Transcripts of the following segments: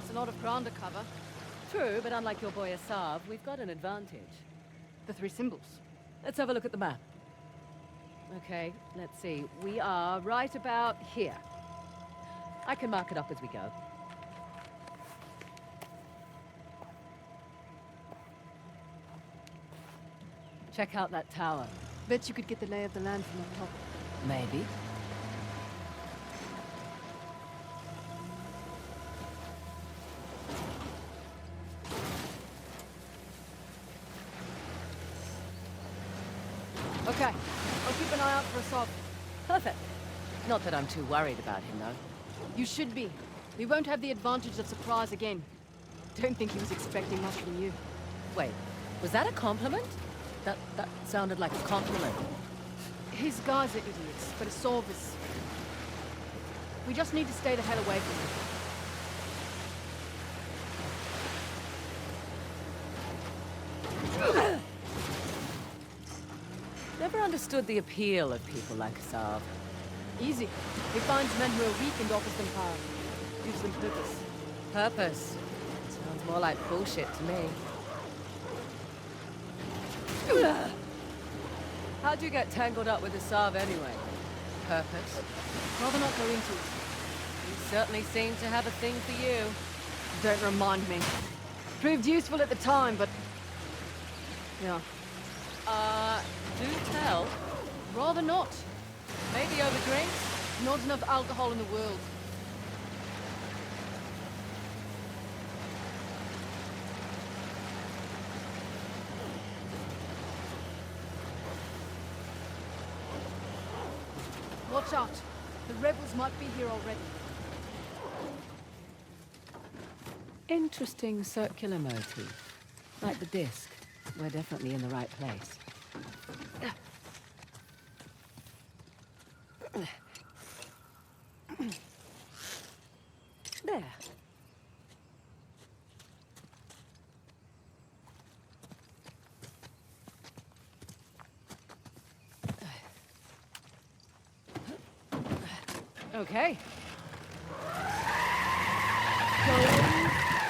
It's a lot of ground to cover. True, but unlike your boy Asav, we've got an advantage. The three symbols. Let's have a look at the map. Okay, let's see. We are right about here. I can mark it up as we go. Check out that tower. Bet you could get the lay of the land from up top. Maybe. Okay, I'll keep an eye out for Asav. Perfect. Not that I'm too worried about him, though. You should be. We won't have the advantage of surprise again. Don't think he was expecting much from you. Wait, was that a compliment? That sounded like a compliment. His guys are idiots, but Asav is... We just need to stay the hell away from him. Never understood the appeal of people like Asav. Easy. He finds men who are weak and offers them power. Gives them purpose. Purpose? Sounds more like bullshit to me. How'd you get tangled up with Asav anyway? Purpose? Rather not go into it. You certainly seem to have a thing for you. Don't remind me. Proved useful at the time, but... Yeah. Do tell. Rather not. Maybe over drinks? Not enough alcohol in the world. Watch out. The rebels might be here already. Interesting circular motif. Like the disc. We're definitely in the right place. There. Okay.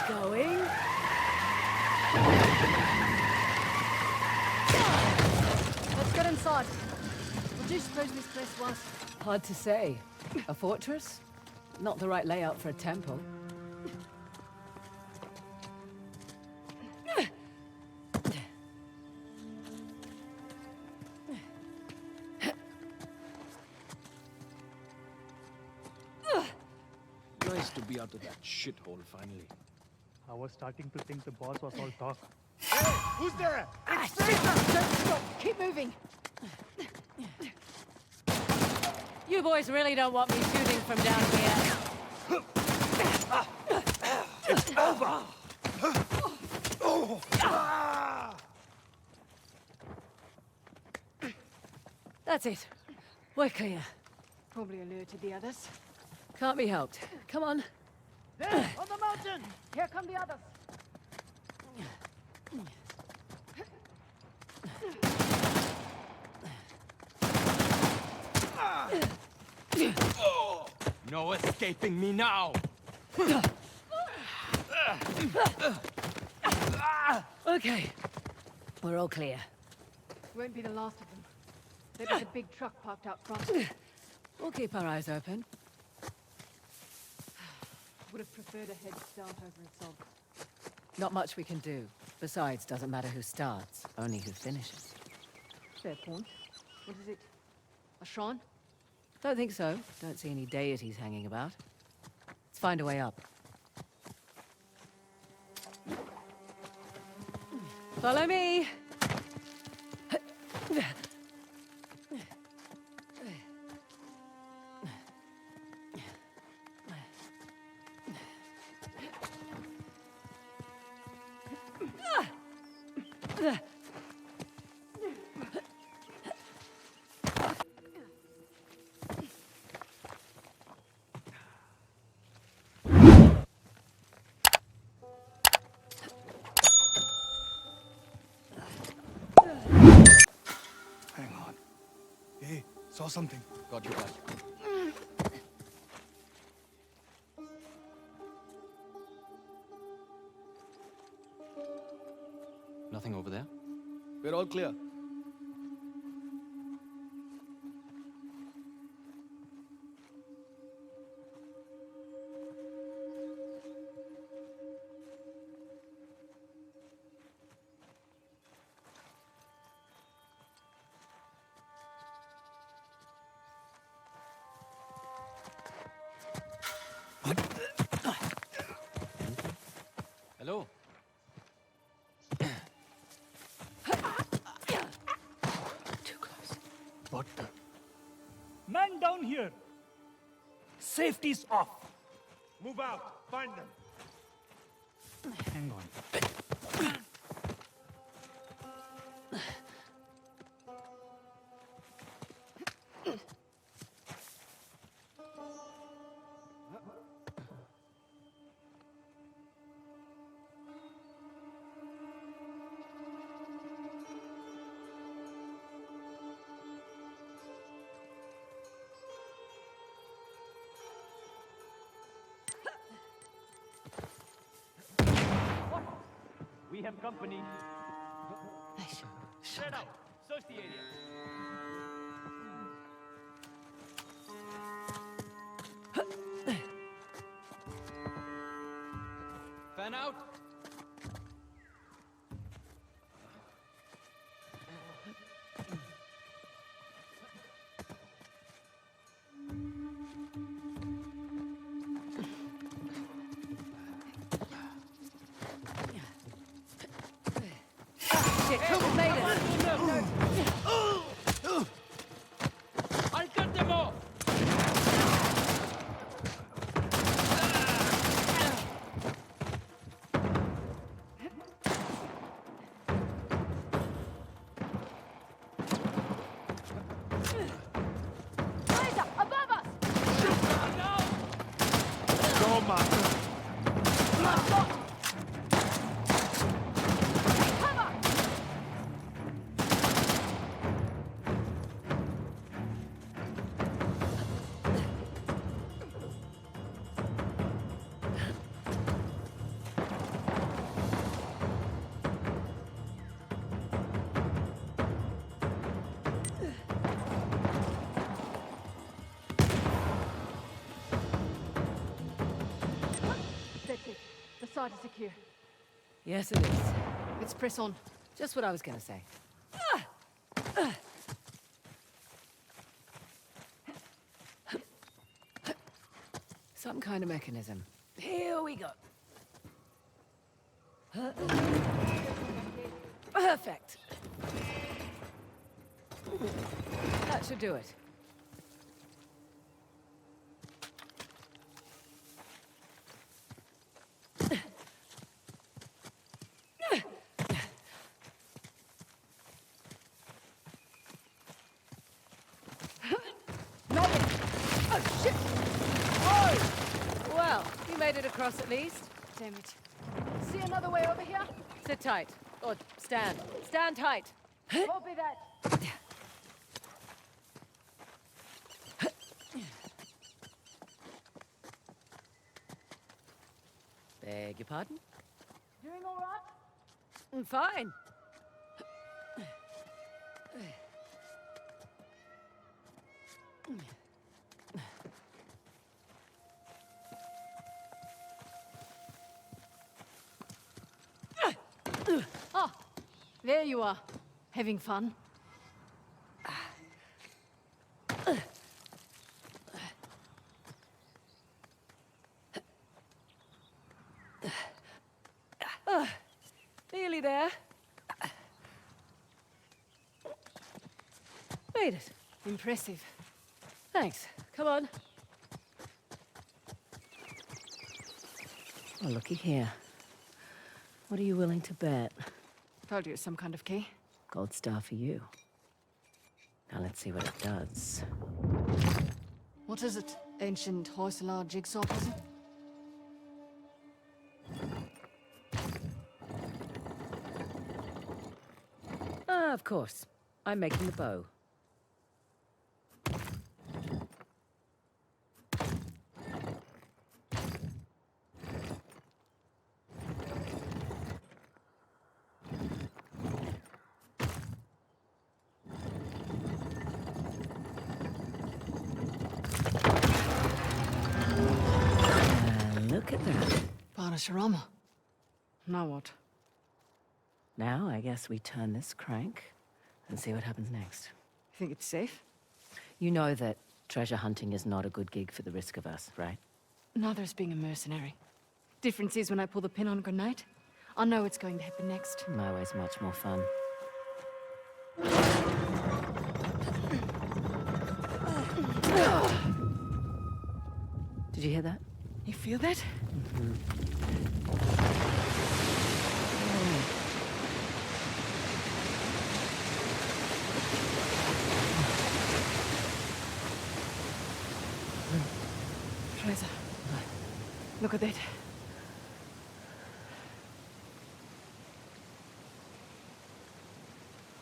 Going. Let's get inside. What do you suppose this place was? Hard to say. A fortress? Not the right layout for a temple. Nice to be out of that shithole finally. I was starting to think the boss was all talk. Hey, who's there? Don't stop. Keep moving. You boys really don't want me shooting from down here. It's over! That's it. We're clear. Probably alerted the others. Can't be helped. Come on. There, on the mountain! Here come the others. No escaping me now! Okay. We're all clear. Won't be the last of them. There's a big truck parked out front. We'll keep our eyes open. Would have preferred a head start over Asav. Not much we can do. Besides, doesn't matter who starts, only who finishes. Fair point. What is it? A shrine? Don't think so. Don't see any deities hanging about. Let's find a way up. Follow me! Hang on. Hey, saw something. Got you back. Nothing over there? We're all clear. Hello? Too close. What the? Man down here! Safety's off! Move out! Find them! Hang on. We have company. Nice. Spread out. Search the area. Fan out. Shit, Cooper made it. I'll cut them off. Laser, above us! Go, Marco. Cover! That's it. The site is secure. Yes, it is. Let's press on. Just what I was gonna say. Some kind of mechanism. Here we go. Perfect. That should do it. Oh, shit! Whoa! Well, you made it across at least. Damn it. See another way over here? Sit tight. Or stand. Stand tight. Copy that. Beg your pardon? Doing all right? Fine. Oh, there you are. Having fun? Nearly there. Made it. Impressive. Thanks. Come on. Well, looky here. What are you willing to bet? Told you it's some kind of key. Gold star for you. Now let's see what it does. What is it? Ancient Hoysala jigsaw puzzle? Ah, of course. I'm making the bow. Look at that. Parashurama. Now what? Now, I guess we turn this crank and see what happens next. You think it's safe? You know that treasure hunting is not a good gig for the risk of us, right? Neither is being a mercenary. Difference is when I pull the pin on a grenade, I know what's going to happen next. My way's much more fun. Did you hear that? You feel that? Fraser, look at that.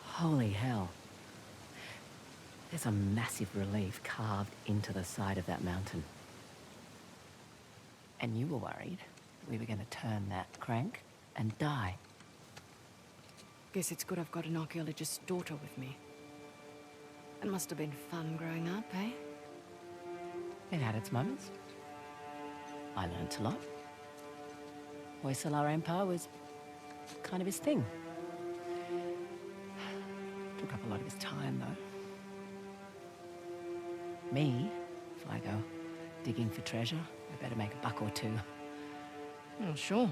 Holy hell. There's a massive relief carved into the side of that mountain. And you were worried we were going to turn that crank and die. Guess it's good I've got an archaeologist's daughter with me. It must have been fun growing up, eh? It had its moments. I learnt a lot. Hoysala Empire was kind of his thing. Took up a lot of his time, though. Me, if I go digging for treasure, I better make a buck or two. Oh, sure.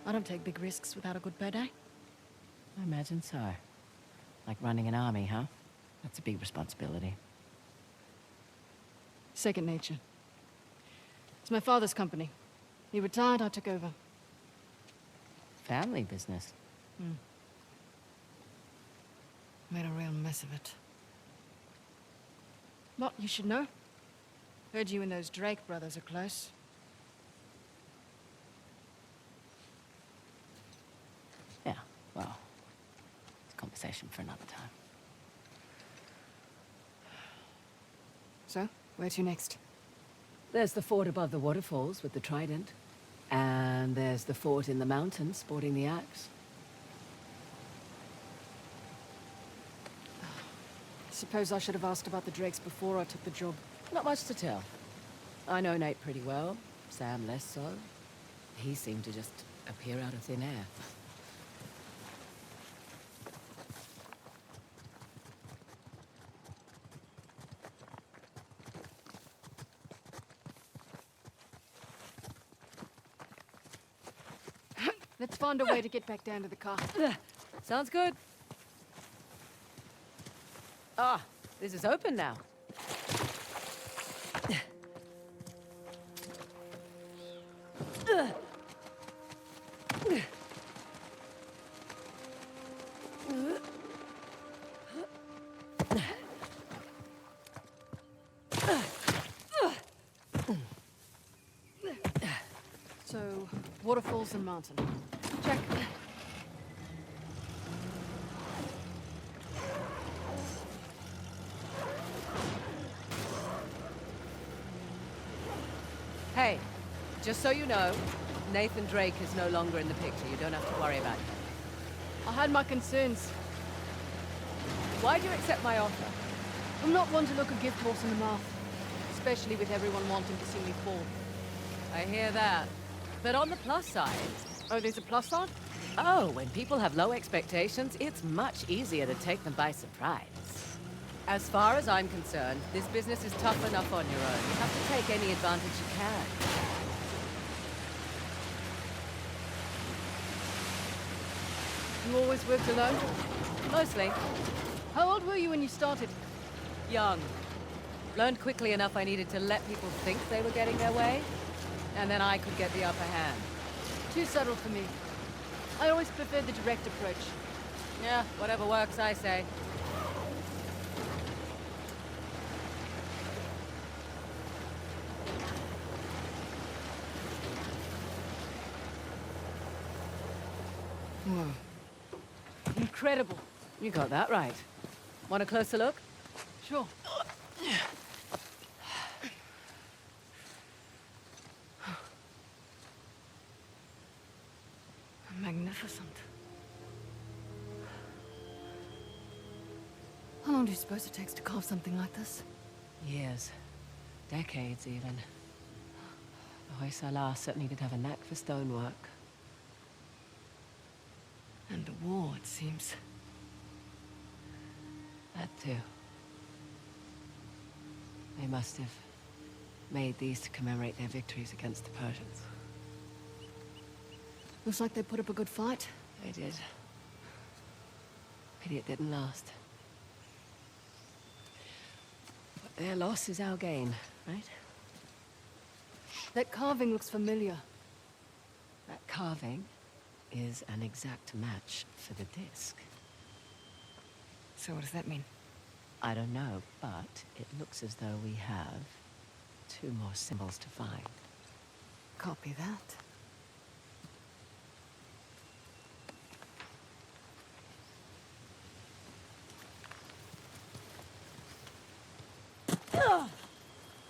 I don't take big risks without a good payday. I imagine so. Like running an army, huh? That's a big responsibility. Second nature. It's my father's company. He retired, I took over. Family business. Made a real mess of it. Lot you should know. Heard you and those Drake brothers are close. Yeah, well, it's a conversation for another time. So, where to next? There's the fort above the waterfalls with the trident. And there's the fort in the mountains sporting the axe. Suppose I should have asked about the Drakes before I took the job. Not much to tell. I know Nate pretty well, Sam less so. He seemed to just appear out of thin air. Let's find a way to get back down to the car. Sounds good. Ah, this is open now. So, waterfalls and mountain. Check. Hey, just so you know, Nathan Drake is no longer in the picture. You don't have to worry about him. I had my concerns. Why'd you accept my offer? I'm not one to look a gift horse in the mouth. Especially with everyone wanting to see me fall. I hear that. But on the plus side... Oh, there's a plus side? Oh, when people have low expectations, it's much easier to take them by surprise. As far as I'm concerned, this business is tough enough on your own. You have to take any advantage you can. You always worked alone? Mostly. How old were you when you started? Young. Learned quickly enough I needed to let people think they were getting their way, and then I could get the upper hand. Too subtle for me. I always preferred the direct approach. Yeah, whatever works, I say. Whoa. Incredible. You got that right. Want a closer look? Sure. Magnificent. How long do you suppose it takes to carve something like this? Years. Decades, even. Hoysala certainly did have a knack for stonework. And the war, it seems. That too. They must have made these to commemorate their victories against the Persians. Looks like they put up a good fight. They did. Pity it didn't last. But their loss is our gain, right? That carving looks familiar. That carving is an exact match for the disc. So what does that mean? I don't know, but it looks as though we have 2 more symbols to find. Copy that.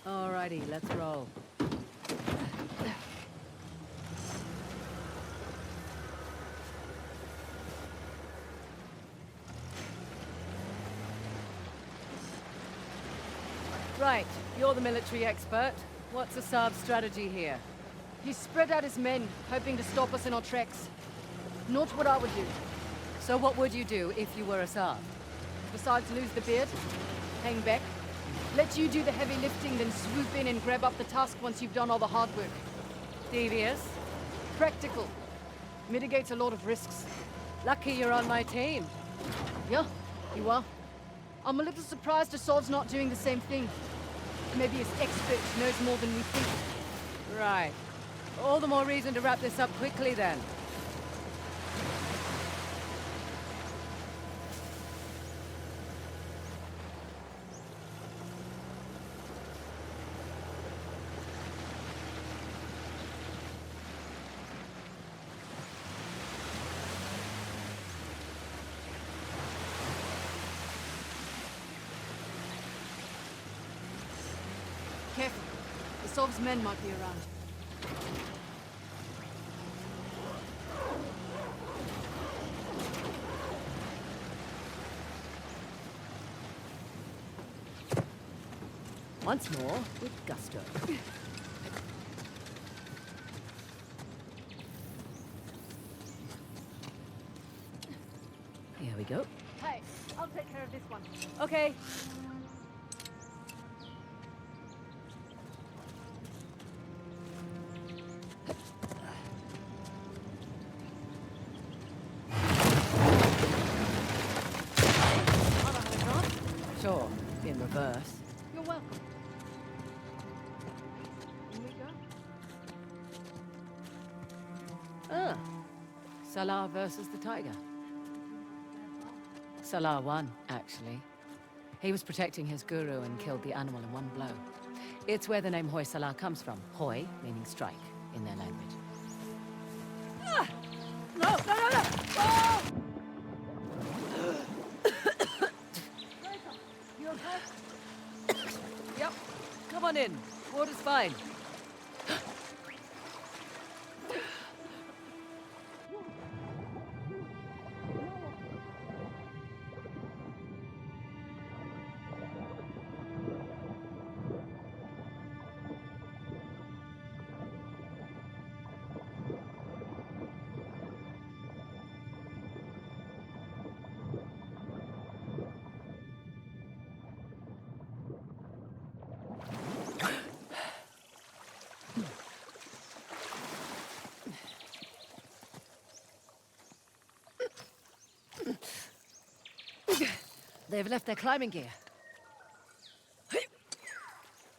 Alrighty, let's roll. Right, you're the military expert. What's Asab's strategy here? He spread out his men, hoping to stop us in our treks. Not what I would do. So what would you do if you were Asab? Besides lose the beard, hang back, let you do the heavy lifting, then swoop in and grab up the tusk once you've done all the hard work. Devious? Practical. Mitigates a lot of risks. Lucky you're on my team. Yeah, you are. I'm a little surprised Assad's not doing the same thing. Maybe his expert knows more than we think. Right. All the more reason to wrap this up quickly then. Careful. Assad's men might be around. Once more, with gusto. Here we go. Hey, I'll take care of this one. Okay. Sure, in reverse. You're welcome. Here we go. Ah. Salah versus the tiger. Salah won, actually. He was protecting his guru and killed the animal in one blow. It's where the name Hoysala comes from. Hoy, meaning strike, in their language. Ah! No, no, no, no! Oh! You okay? Yep. Come on in. Water's fine. They've left their climbing gear.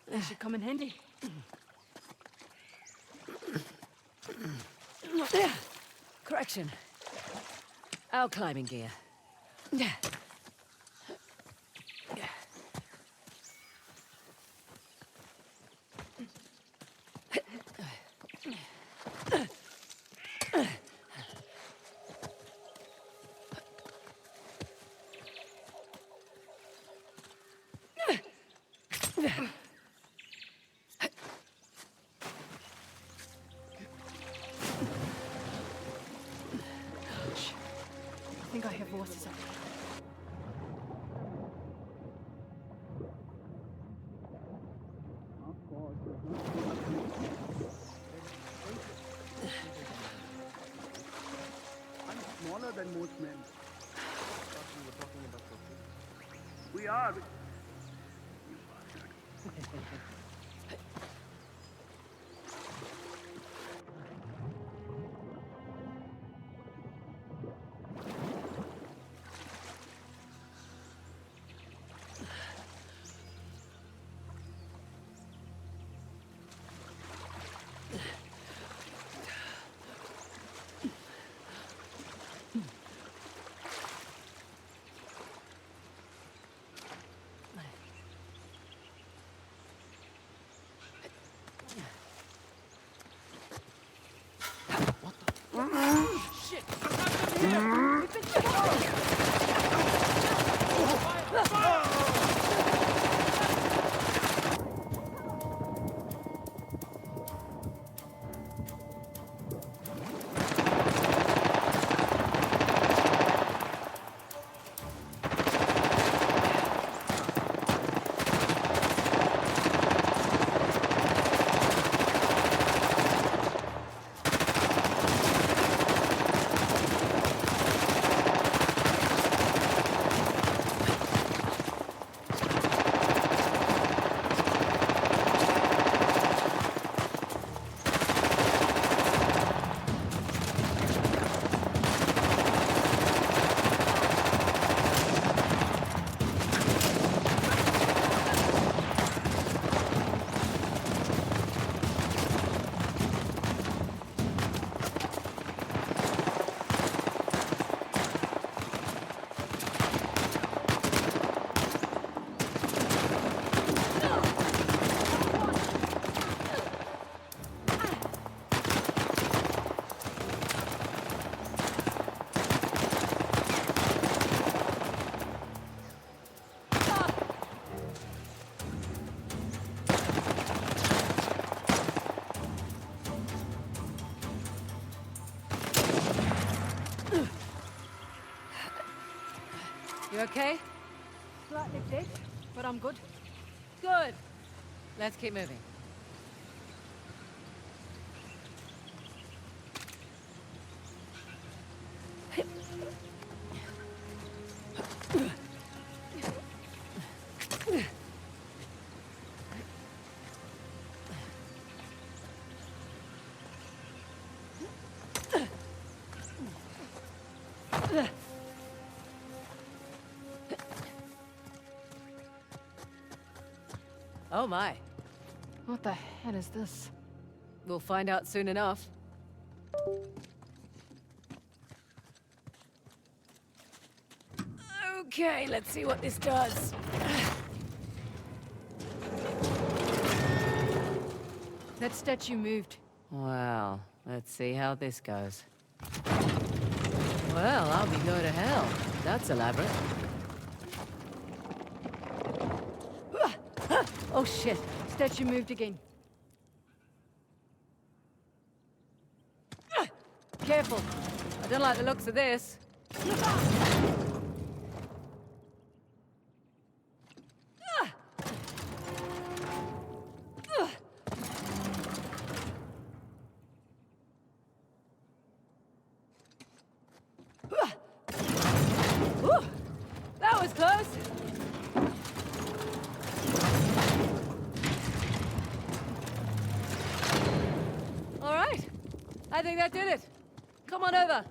That should come in handy. Correction. Our climbing gear. I think I hear voices up there. than most men. We're talking about cocaine. We are. You bastard. You okay? Slightly dead, but I'm good. Good. Let's keep moving. Oh my. What the hell is this? We'll find out soon enough. Okay, let's see what this does. That statue moved. Well, let's see how this goes. Well, I'll be going to hell. That's elaborate. Oh shit, statue moved again. Careful. I don't like the looks of this. Whew, that was close. All right. I think that did it. Come on over.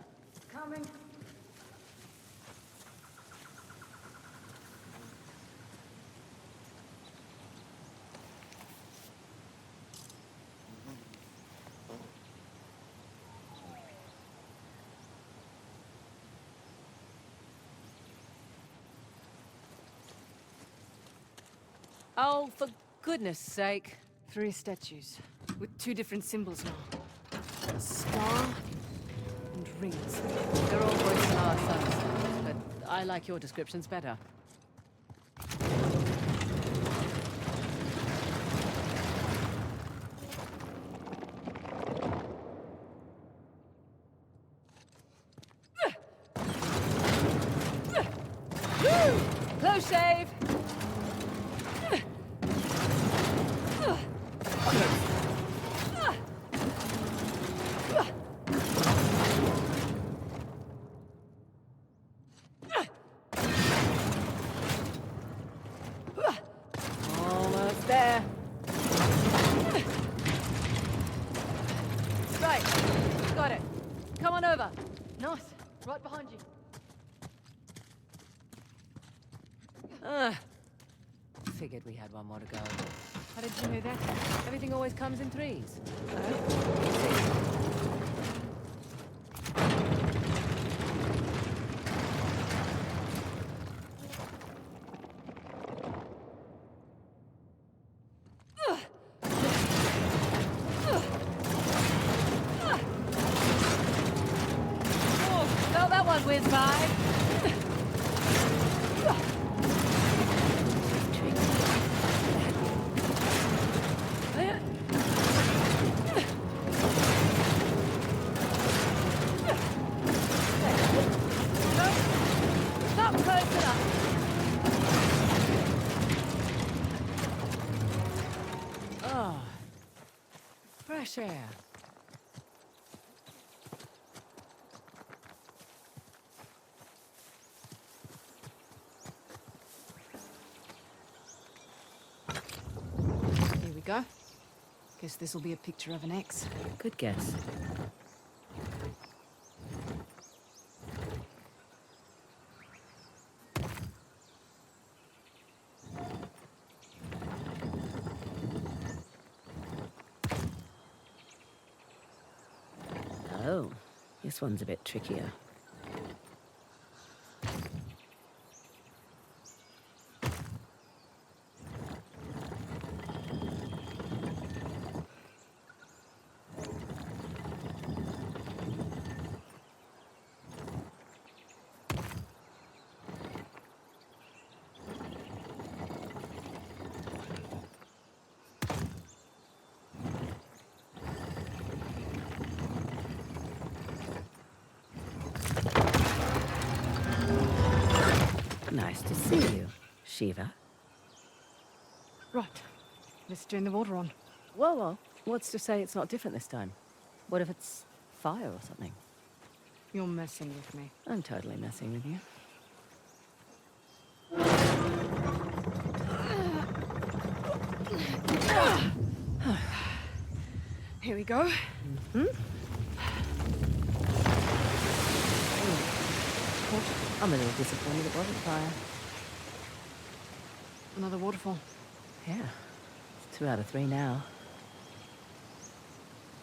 Coming. Oh, for goodness sake. 3 statues, with 2 different symbols now. A star and rings. They're all Hoysala suns, but I like your descriptions better. Close shave! Right. Got it. Come on over. Nice. Right behind you. Figured we had one more to go. How did you know that? Everything always comes in threes. Felt that one whiz by. Not close enough. Oh, fresh air. Here we go. Guess this'll be a picture of an X. Good guess. Oh, this one's a bit trickier. Nice to see you, Shiva. Right. Let's turn the water on. Well, what's to say it's not different this time? What if it's fire or something? You're messing with me. I'm totally messing with you. Here we go. I'm a little disappointed it wasn't fire. Another waterfall. Yeah, it's 2 out of 3 now.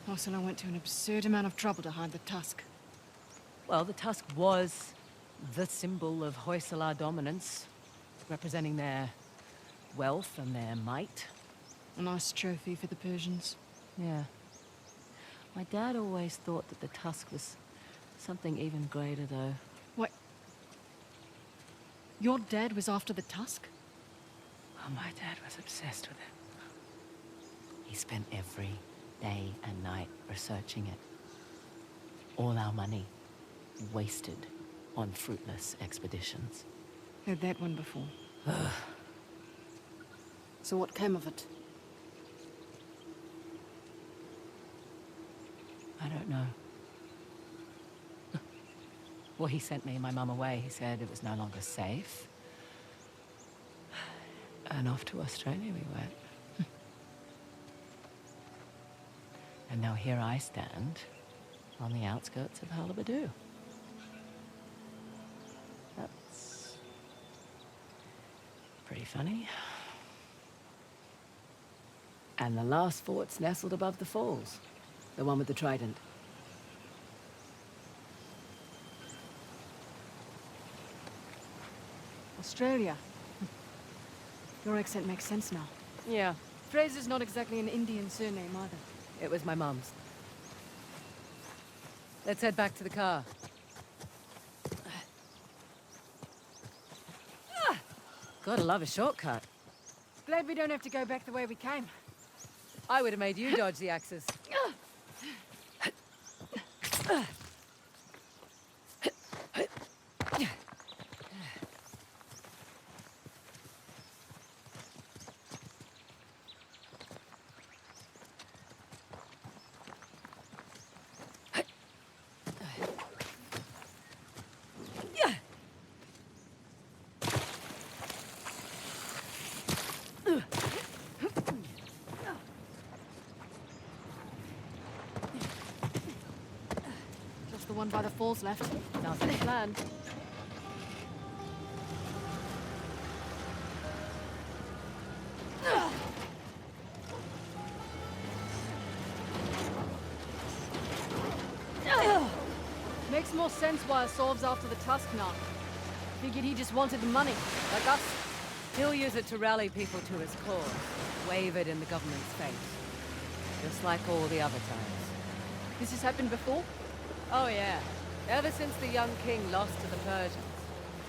Ursula went to an absurd amount of trouble to hide the tusk. Well, the tusk was the symbol of Hoysala dominance, representing their wealth and their might. A nice trophy for the Persians. Yeah. My dad always thought that the tusk was something even greater, though. What? Your dad was after the tusk? Oh, my dad was obsessed with it. He spent every day and night researching it. All our money wasted on fruitless expeditions. Heard that one before. So what came of it? I don't know. Well, he sent me and my mum away. He said it was no longer safe. And off to Australia we went. And now here I stand on the outskirts of Halibadu. That's pretty funny. And the last fort's nestled above the falls. The one with the trident. Australia. Your accent makes sense now. Yeah, Fraser's not exactly an Indian surname either. it was my mum's. Let's head back to the car. Gotta love a shortcut. Glad we don't have to go back the way we came. I would have made you dodge the axes. the one by the falls left. Sounds like a plan. Makes more sense why Asolv's after the tusk now. Figured he just wanted the money, like us. He'll use it to rally people to his cause, wave it in the government's face. Just like all the other times. This has happened before? Oh yeah. Ever since the young king lost to the Persians,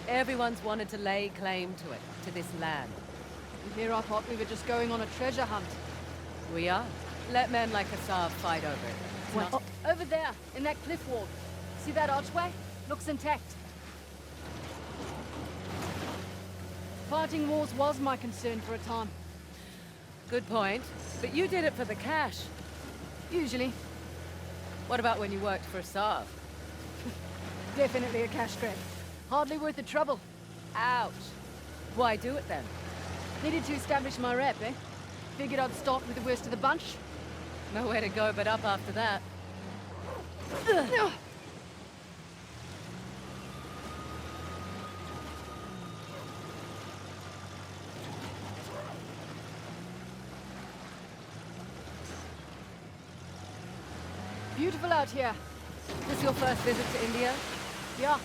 everyone's wanted to lay claim to it, to this land. And here I thought we were just going on a treasure hunt. We are. Let men like Asav fight over it. It's Well, not- over there, in that cliff wall. See that archway? Looks intact. Fighting wars was my concern for a time. Good point. But you did it for the cash. Usually. What about when you worked for Asav? Definitely a cash grab. Hardly worth the trouble. Ouch. Why do it then? Needed to establish my rep, eh? Figured I'd start with the worst of the bunch. Nowhere to go but up after that. Beautiful out here. This your first visit to India? Yeah.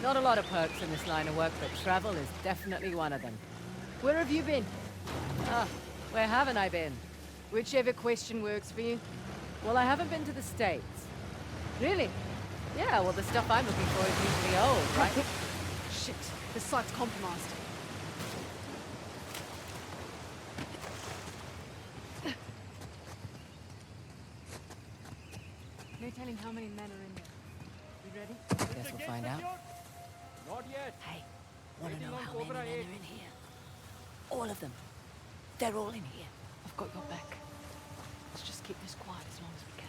Not a lot of perks in this line of work, but travel is definitely one of them. Where have you been? Ah, where haven't I been? Whichever question works for you. Well, I haven't been to the States. Really? Yeah, well, the stuff I'm looking for is usually old, right? Shit, the site's compromised. No telling how many men are in there. You ready? Guess we'll find out. Not yet. Hey, wanna Waiting know on how many Cobra men are 8. in here? All of them. They're all in here. I've got your back. Let's just keep this quiet as long as we can.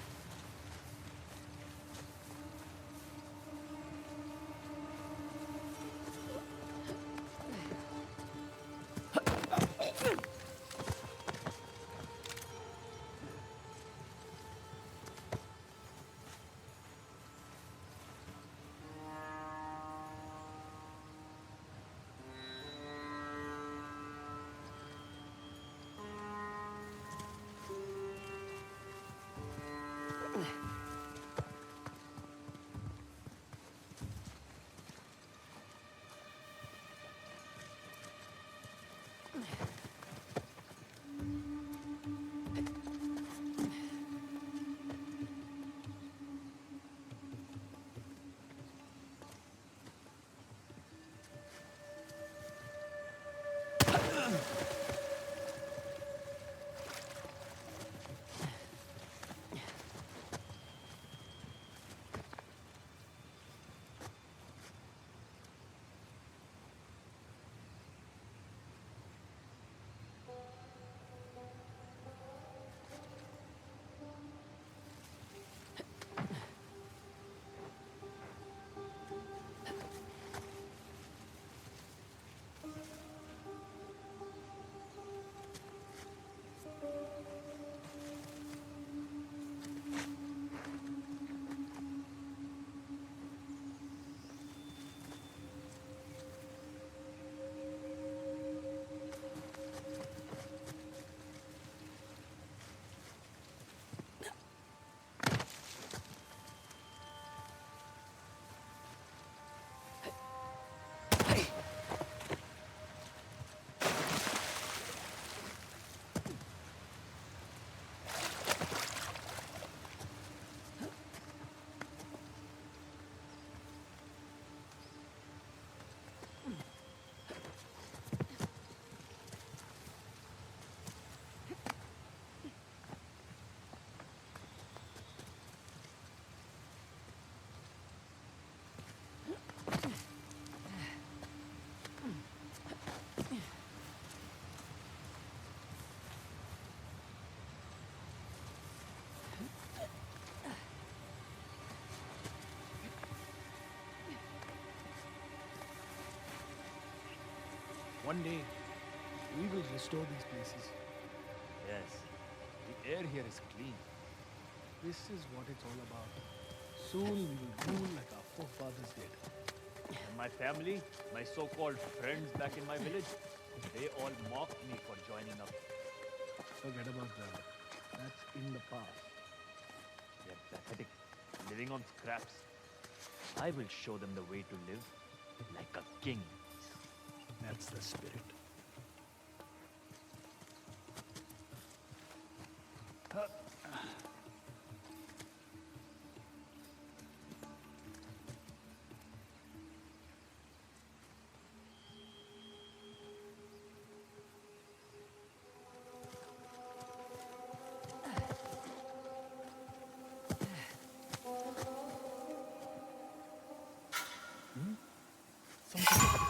One day, we will restore these places. Yes. The air here is clean. This is what it's all about. Soon we will rule like our forefathers did. And my family, my so-called friends back in my village, they all mocked me for joining up. Forget about that. That's in the past. They're pathetic, living on scraps. I will show them the way to live like a king. That's the spirit.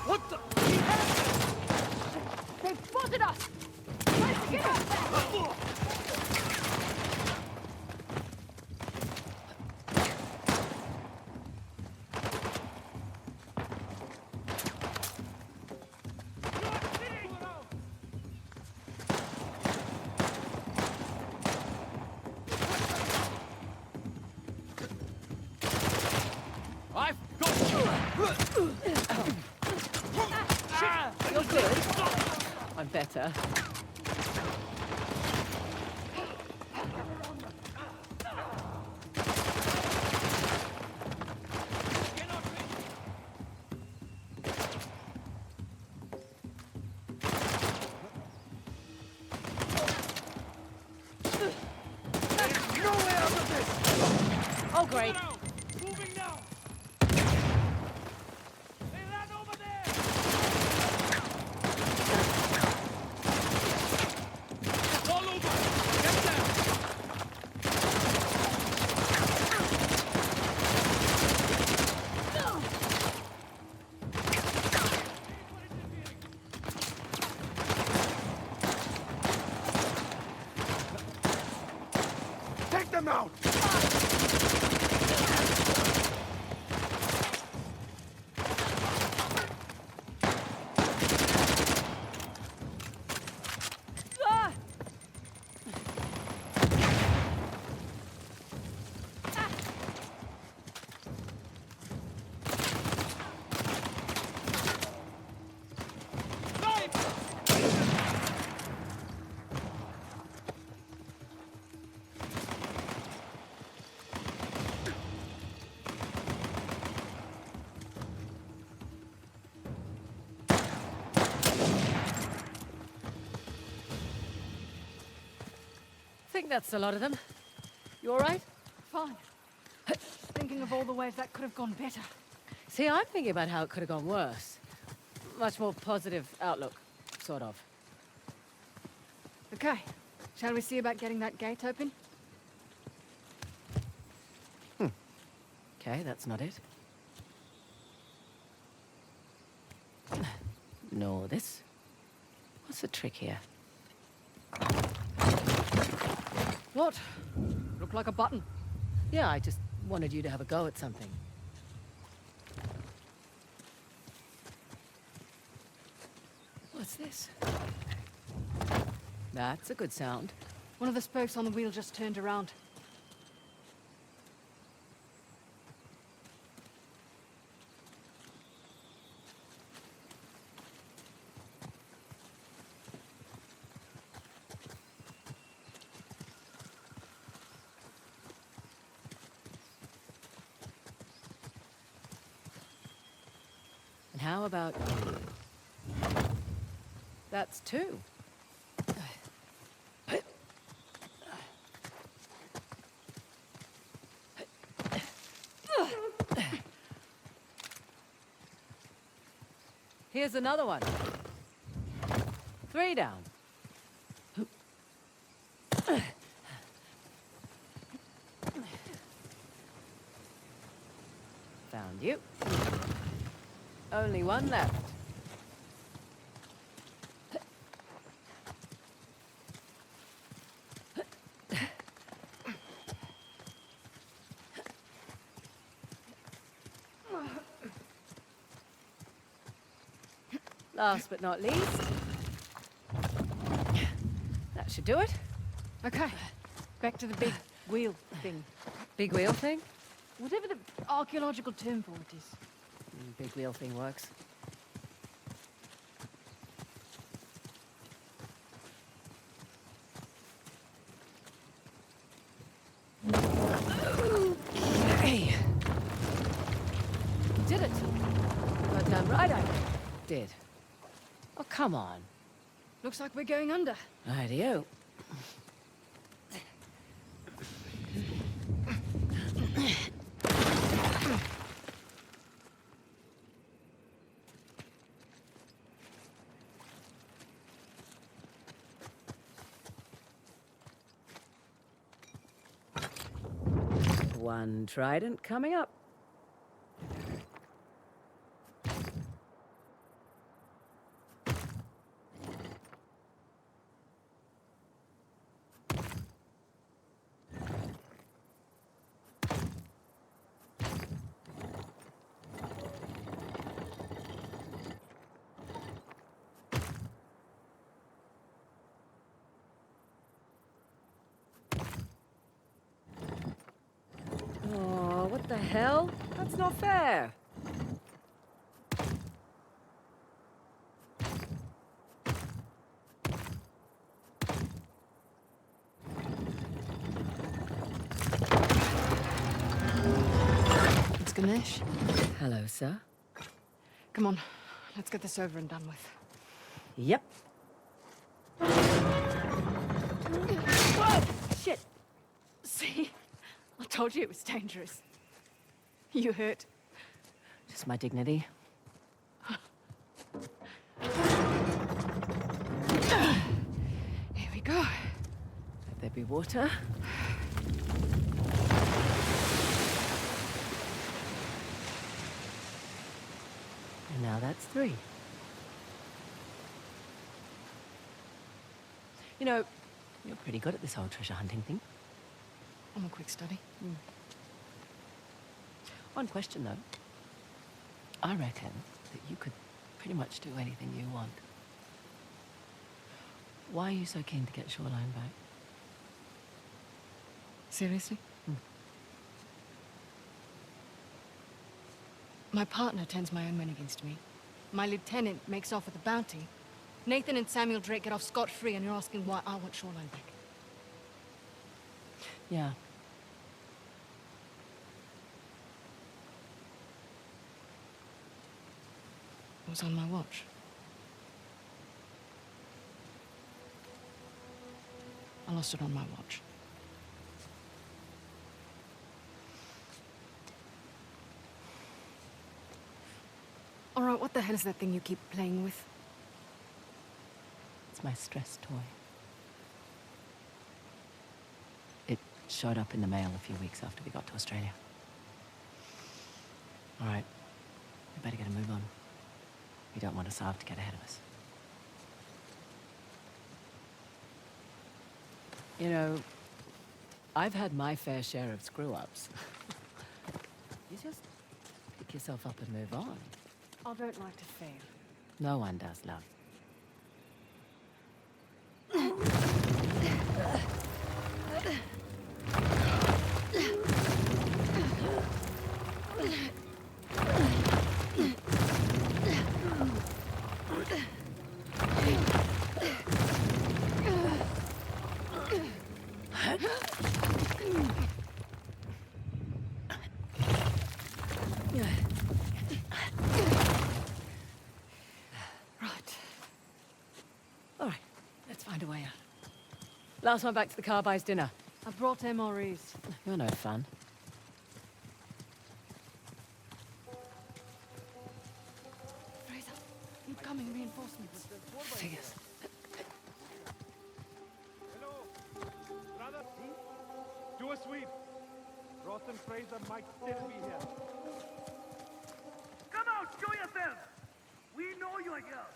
What the? They've spotted us! Try to get us! I've got you! You're good. I'm better. Oh, great. Moving now. They ran over there. Fall over. Get them. Take them out! I think that's a lot of them. You all right? Fine. Thinking of all the ways that could have gone better. See, I'm thinking about how it could have gone worse. Much more positive outlook, sort of. Okay. Shall we see about getting that gate open? Okay, that's not it. No, this. What's the trick here? What? Looked like a button. Yeah, I just wanted you to have a go at something. What's this? That's a good sound. One of the spokes on the wheel just turned around. And how about you? That's two. Here's another one. 3 down. Found you. Only one left. Last but not least, that should do it. Okay. Back to the big wheel thing. Big wheel thing? Whatever the archaeological term for it is. Big wheel thing works. Okay. Did it. Goddamn right I did. Oh, come on. Looks like we're going under. Rightio. One trident coming up. Oh, what the hell? That's not fair. It's Ganesh. Hello, sir. Come on, let's get this over and done with. Yep. Whoa! Shit! See? I told you it was dangerous. You hurt? Just my dignity. Here we go. Let there be water. And now that's 3. You know, you're pretty good at this whole treasure hunting thing. I'm a quick study. One question, though. I reckon that you could pretty much do anything you want. Why are you so keen to get Shoreline back? Seriously? My partner turns my own men against me. My lieutenant makes off with a bounty. Nathan and Samuel Drake get off scot-free, and you're asking why I want Shoreline back. Yeah. It was on my watch. I lost it on my watch. All right, what the hell is that thing you keep playing with? It's my stress toy. It showed up in the mail a few weeks after we got to Australia. All right, we better get a move on. We don't want Asav to get ahead of us. You know, I've had my fair share of screw-ups. You just pick yourself up and move on. I don't like to fail. No one does, love. Right. All right, let's find a way out. Last one back to the car buys dinner. I brought MREs. You're no fun. Fraser, incoming reinforcements. Figures. Hello. Brother, do a sweep. Ross and Fraser might still be here. Come out, show yourself! We know you're here!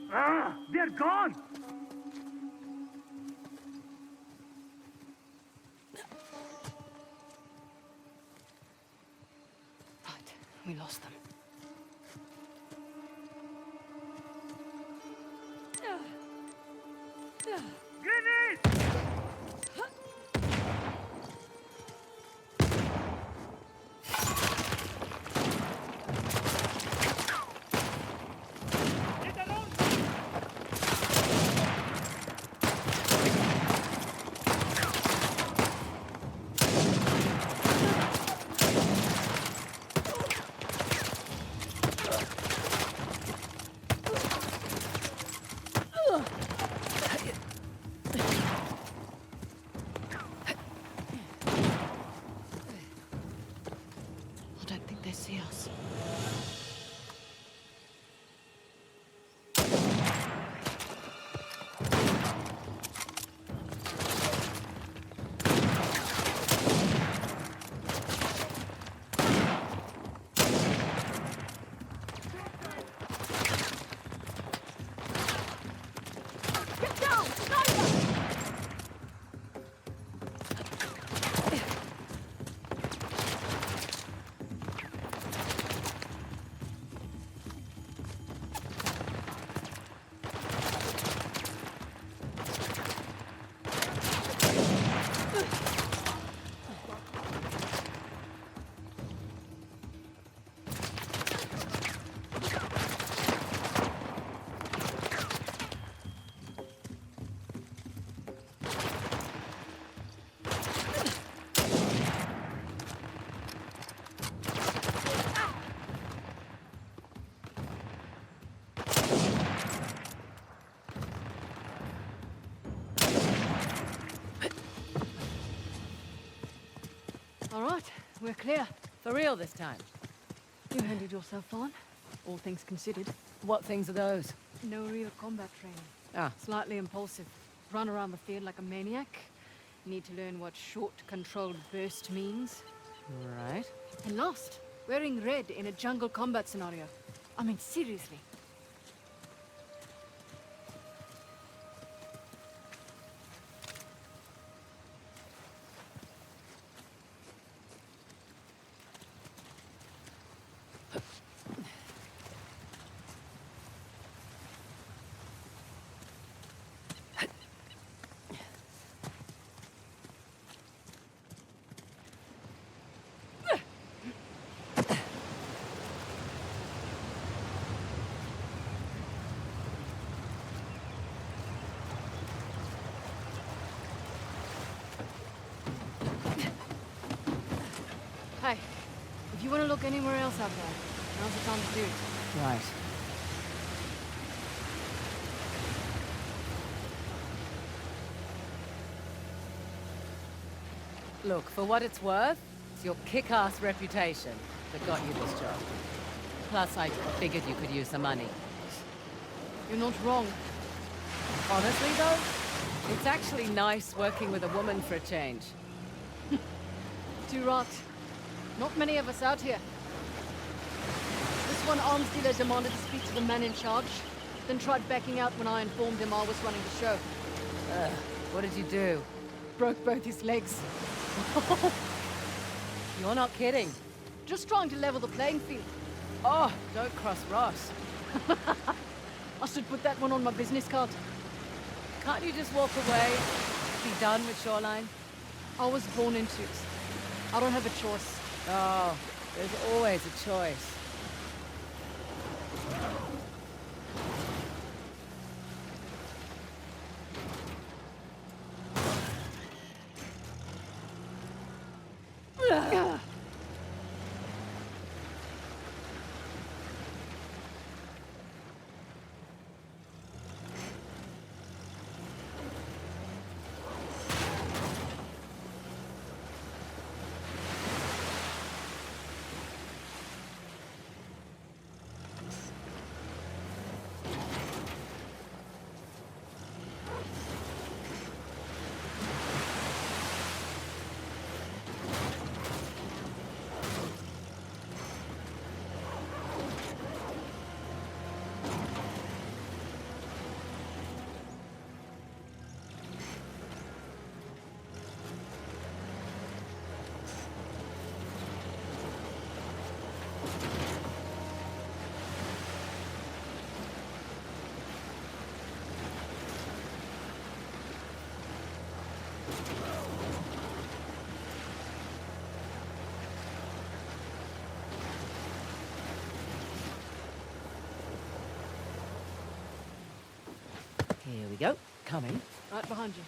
They're gone! Right, we lost them. Grenade! I don't think they see us. All right, we're clear. For real this time. You handled yourself on, all things considered. What things are those? No real combat training. Ah, Slightly impulsive. Run around the field like a maniac. Need to learn what short, controlled burst means. right. And lost. Wearing red in a jungle combat scenario. I mean, seriously. Hey, if you want to look anywhere else out there, now's the time to do it. Right. Look, for what it's worth, it's your kick-ass reputation that got you this job. Plus, I figured you could use the money. You're not wrong. Honestly, though, it's actually nice working with a woman for a change. Too right. Not many of us out here. This one arms dealer demanded to speak to the man in charge, then tried backing out when I informed him I was running the show. What did you do? Broke both his legs. You're not kidding. Just trying to level the playing field. Oh, don't cross Ross. I should put that one on my business card. Can't you just walk away? Be done with Shoreline? I was born into it. I don't have a choice. Oh, there's always a choice. Here we go. Coming. Right behind you.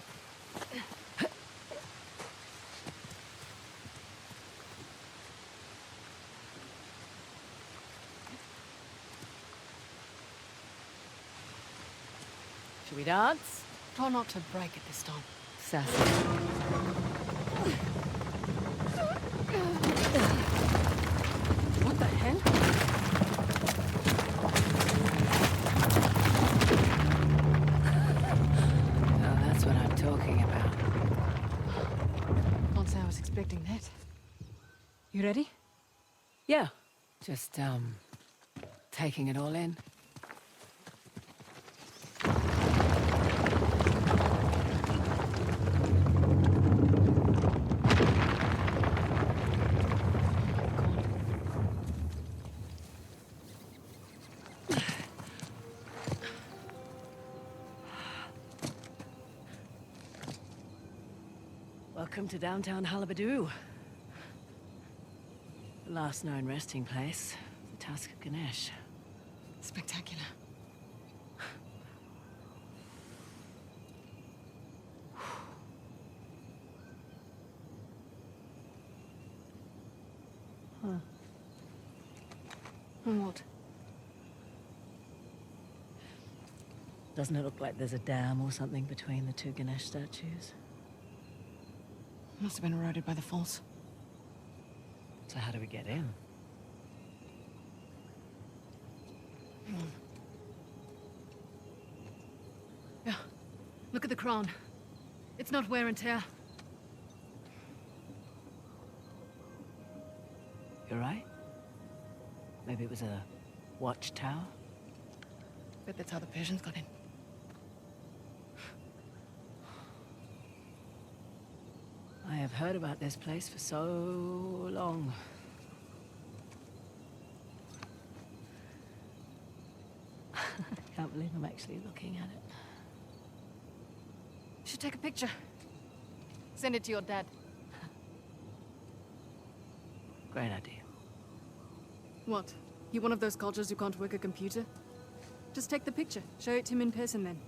Should we dance? Try not to break it this time. Sassy. What the hell? Oh, that's what I'm talking about. Can't say I was expecting that. You ready? Yeah. Just, taking it all in. Welcome to downtown Halabadu. The last known resting place, the Tusk of Ganesh. Spectacular. What? Doesn't it look like there's a dam or something between the two Ganesh statues? Must have been eroded by the falls. So how do we get in? Hang on. Yeah. Look at the crown. It's not wear and tear. You're right. Maybe it was a watchtower? Bet that's how the Persians got in. I have heard about this place for so long. I can't believe I'm actually looking at it. You should take a picture. Send it to your dad. Great idea. What? You one of those cultures who can't work a computer? Just take the picture. Show it to him in person then.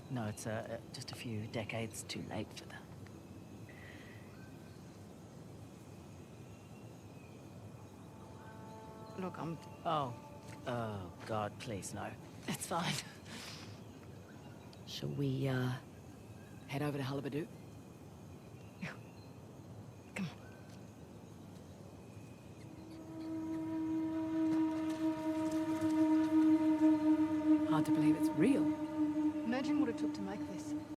No, it's just a few decades too late for that. Look, Oh, God, please, no. It's fine. Shall we, head over to Halabadu? Come on. Hard to believe it's real. Imagine what it took to make this.